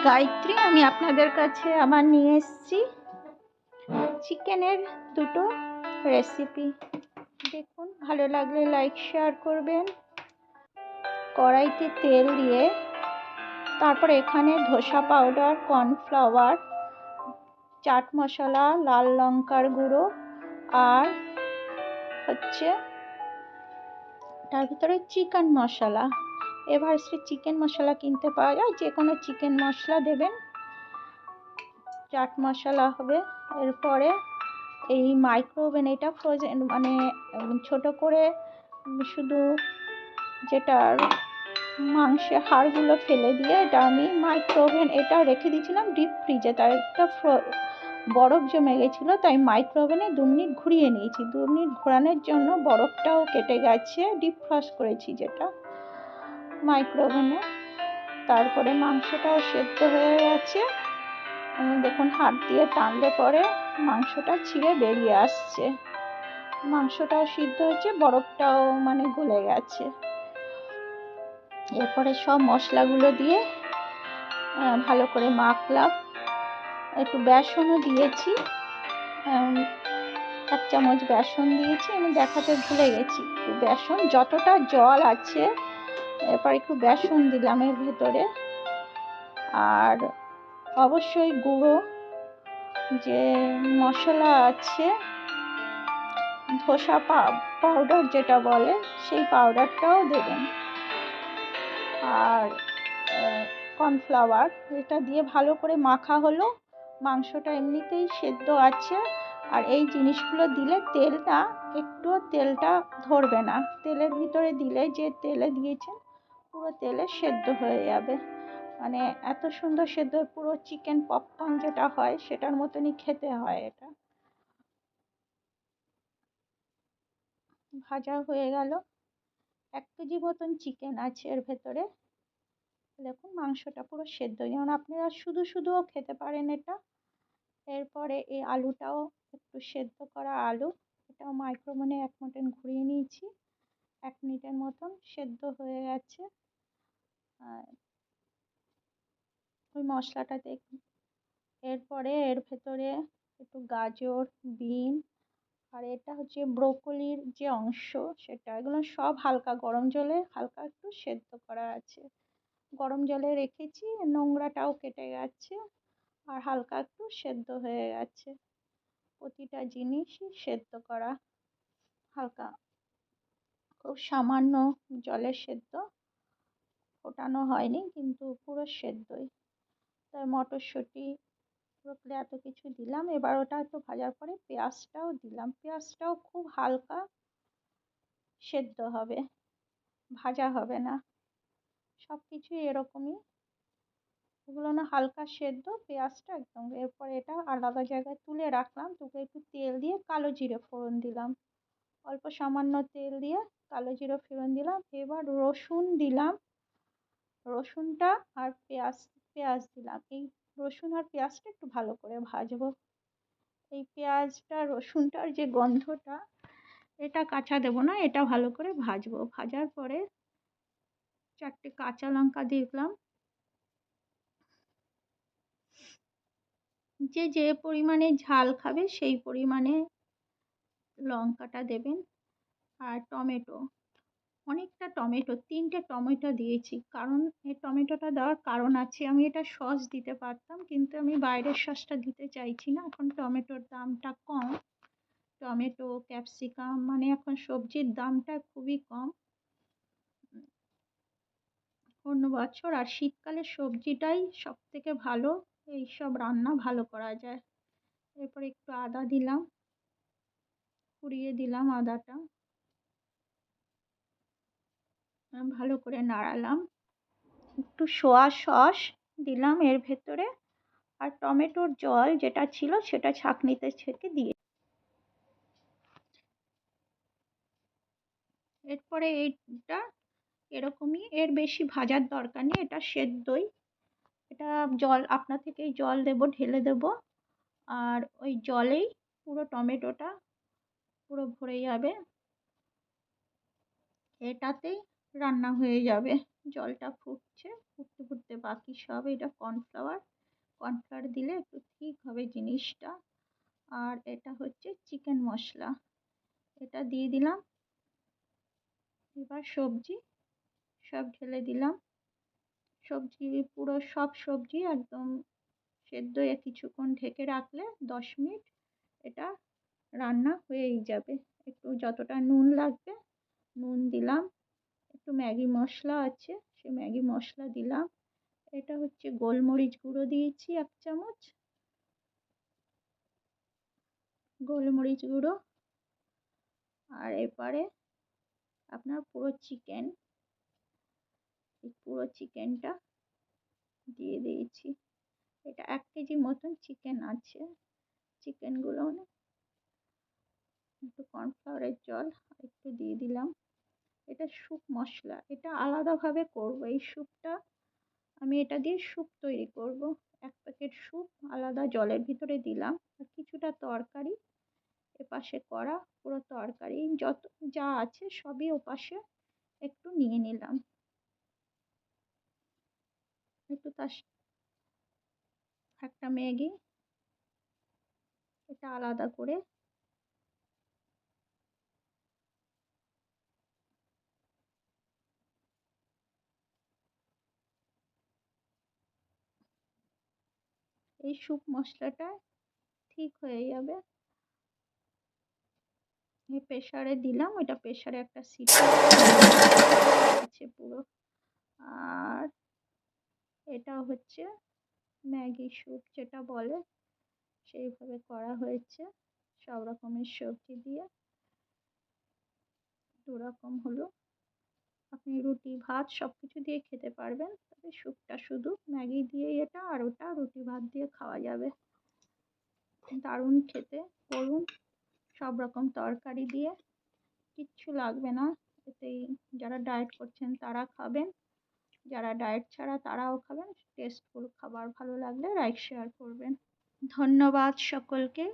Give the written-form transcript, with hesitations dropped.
গায়ত্রী, আমি আপনাদের কাছে আবার নিয়ে এসেছি চিকেনের দুটো রেসিপি। দেখুন, ভালো লাগলে লাইক শেয়ার করবেন। কড়াইতে তেল দিয়ে তারপর এখানে ধোসা পাউডার, কর্নফ্লাওয়ার, চাট মশলা, লাল লঙ্কার গুঁড়ো আর হচ্ছে তার ভিতরে চিকেন মশলা। এভারেস্টের চিকেন মশলা কিনতে পাওয়া যায়, যে কোনো চিকেন মশলা দেবেন। চাট মশলা হবে। এরপরে এই মাইক্রোওভেন, এটা ফ্রোজেন মানে ছোট করে শুধু যেটার মাংসের হাড়গুলো ফেলে দিয়ে এটা আমি মাইক্রোওভেন এটা রেখে দিয়েছিলাম ডিপ ফ্রিজে। তার একটা বরফ জমে গেছিলো, তাই মাইক্রোওভেনে 2 মিনিট ঘুরিয়ে নিয়েছি। 2 মিনিট ঘোরানোর জন্য বরফটাও কেটে গেছে। ডিপ ফ্রস্ট করেছি যেটা মাইক্রোওভেনে। তারপরে মাংসটাও সেদ্ধ হয়ে গেছে। দেখুন, হাত দিয়ে টানলে পরে মাংসটা ছিঁড়ে বেরিয়ে আসছে। মাংসটাও সিদ্ধ হয়েছে, বরফটাও মানে গলে গেছে। এরপরে সব মশলাগুলো দিয়ে ভালো করে মাখলাম। একটু বেসনও দিয়েছি, 1 চামচ বেসন দিয়েছি। আমি দেখাতে ভুলে গেছি, একটু বেসন, যতটা জল আছে এরপর একটু বেসন দিলাম এর ভেতরে। আর অবশ্যই গুঁড়ো যে মশলা আছে, ধোসা পাউডার যেটা বলে, সেই পাউডারটাও দেবেন। আর কর্নফ্লাওয়ার, এটা দিয়ে ভালো করে মাখা হলো। মাংসটা এমনিতেই সেদ্ধ আছে, আর এই জিনিসগুলো দিলে তেলটা ধরবে না। তেলের ভিতরে দিলে, যে তেলে দিয়েছেন পুরো তেলে সেদ্ধ হয়ে যাবে। মানে এত সুন্দর সেদ্ধ, পুরো চিকেন পপকর্ন যেটা হয় সেটার মতনই খেতে হয়। এটা ভাজা হয়ে গেল। 1 কেজি মতন চিকেন আছে এর ভেতরে। দেখুন, মাংসটা পুরো সেদ্ধ, যেমন আপনারা শুধুও খেতে পারেন এটা। এরপরে এই আলুটাও একটু সেদ্ধ করা আলু, এটাও মাইক্রোওভেনে 1 মিনিট ঘুরিয়ে নিয়েছি। 1 মিনিটের মতন সেদ্ধ হয়ে গেছে। আর ওই মশলাটাতে এরপরে এর ভেতরে একটু গাজর, বিন আর এটা হচ্ছে ব্রোকলির যে অংশ সেটা, এগুলো সব হালকা গরম জলে হালকা একটু সেদ্ধ করা আছে। গরম জলে রেখেছি, নোংরাটাও কেটে গেছে আর হালকা একটু সেদ্ধ হয়ে গেছে। প্রতিটা জিনিসই সেদ্ধ করা হালকা, খুব সামান্য জলে সেদ্ধ, ফোটানো হয়নি কিন্তু পুরো সেদ্ধই। তাই মটরশুঁটি, ব্রোকলি এত কিছু দিলাম। এবার ওটা একটু ভাজার পরে পেঁয়াজটাও দিলাম। পেঁয়াজটাও খুব হালকা সেদ্ধ হবে, ভাজা হবে না। সব কিছুই এরকমই, এগুলো না হালকা সেদ্ধ, পেঁয়াজটা একদম। এরপর এটা আলাদা জায়গায় তুলে রাখলাম। তুলে একটু তেল দিয়ে কালো জিরে ফোড়ন দিলাম। অল্প সামান্য তেল দিয়ে কালো জিরে ফোড়ন দিলাম। এবার রসুন দিলাম। রসুনটা আর পেঁয়াজ দিলাম। এই রসুন আর পেঁয়াজটা একটু ভালো করে ভাজবো। এই পেঁয়াজটা রসুনটার যে গন্ধটা, এটা কাঁচা দেবো না, এটা ভালো করে ভাজবো। ভাজার পরে 4টে কাঁচা লঙ্কা দিলাম। যে পরিমাণে ঝাল খাবে সেই পরিমাণে লঙ্কাটা দেবেন। আর টমেটো, অনেকটা টমেটো, 3টে টমেটো দিয়েছি। কারণ এই টমেটোটা দেওয়ার কারণ আছে, আমি এটা সস দিতে পারতাম কিন্তু আমি বাইরের সসটা দিতে চাইছি না। এখন টমেটোর দামটা কম, টমেটো, ক্যাপসিকাম, মানে এখন সবজির দামটা খুবই কম অন্য বছর। আর শীতকালে সবজিটাই সব থেকে ভালো, এইসব রান্না ভালো করা যায়। এরপর একটু আদা দিলাম, কুড়িয়ে দিলাম আদাটা, ভালো করে নাড়ালাম। একটু সোয়া সস দিলাম এর ভেতরে, আর টমেটোর জল যেটা ছিল সেটা ছাঁকনিতে ছেঁকে দিয়ে। এরপরে এইটা এরকমই, এর বেশি ভাজার দরকার নেই, এটা সেদ্ধই। এটা জল আপনা থেকেই জল ঢেলে দেব। আর ওই জলেই পুরো টমেটোটা পুরো ভরে যাবে, এটাতেই রান্না হয়ে যাবে। জলটা ফুটছে, ফুটতে ফুটতে বাকি সব এটা কর্নফ্লাওয়ার দিলে একটু ঠিক হবে জিনিসটা। আর এটা হচ্ছে চিকেন মশলা, এটা দিয়ে দিলাম। এবার সবজি সব ঢেলে দিলাম। পুরো সব সবজি একদম সেদ্ধ হয়ে কিছুক্ষণ ঢেকে রাখলে 10 মিনিট এটা রান্না হয়েই যাবে। একটু যতটা নুন লাগবে নুন দিলাম, একটু ম্যাগি মশলা আছে সেই ম্যাগি মশলা দিলাম। এটা হচ্ছে গোলমরিচ গুঁড়ো দিয়েছি 1 চামচ, গোলমরিচ গুঁড়ো। আর এবারে আপনার পুরো চিকেনটা দিয়ে দিয়েছি। এটা 1 কেজি মতন চিকেন আছে। চিকেনগুলো একটু কর্নফ্লাওয়ারের জল একটু দিয়ে দিলাম। এটা স্যুপ মশলা, এটা আলাদাভাবে করব। এই স্যুপটা আমি এটা দিয়ে স্যুপ তৈরি করব। 1 প্যাকেট স্যুপ আলাদা জলের ভিতরে দিলাম। আর কিছুটা তরকারি এপাশে করা, পুরো তরকারি যত যা আছে সবই ওপাশে একটু নিয়ে নিলাম। একটু তার একটা ম্যাগি, এটা আলাদা করে এই স্যুপ মশলাটা ঠিক হয়ে যাবে। এই প্রেসারে দিলাম, ওইটা প্রেসারে একটা সিটি আছে পুরো। আর এটা হচ্ছে ম্যাগি স্যুপ যেটা বলে, সেইভাবে করা হয়েছে সব রকমের সবজি দিয়ে। 2 রকম হলো। আপনি রুটি ভাত সব কিছু দিয়ে খেতে পারবেন, তবে স্যুপটা শুধু ম্যাগি দিয়েই এটা, আর ওটা রুটি ভাত দিয়ে খাওয়া যাবে। দারুণ খেতে, করুন। সব রকম তরকারি দিয়ে, কিচ্ছু লাগবে না এতেই। যারা ডায়েট করছেন তারা খাবেন, যারা ডায়েট ছাড়া তারাও খাবেন। টেস্টফুল খাবার ভালো লাগলে লাইক শেয়ার করবেন। ধন্যবাদ সকলকে।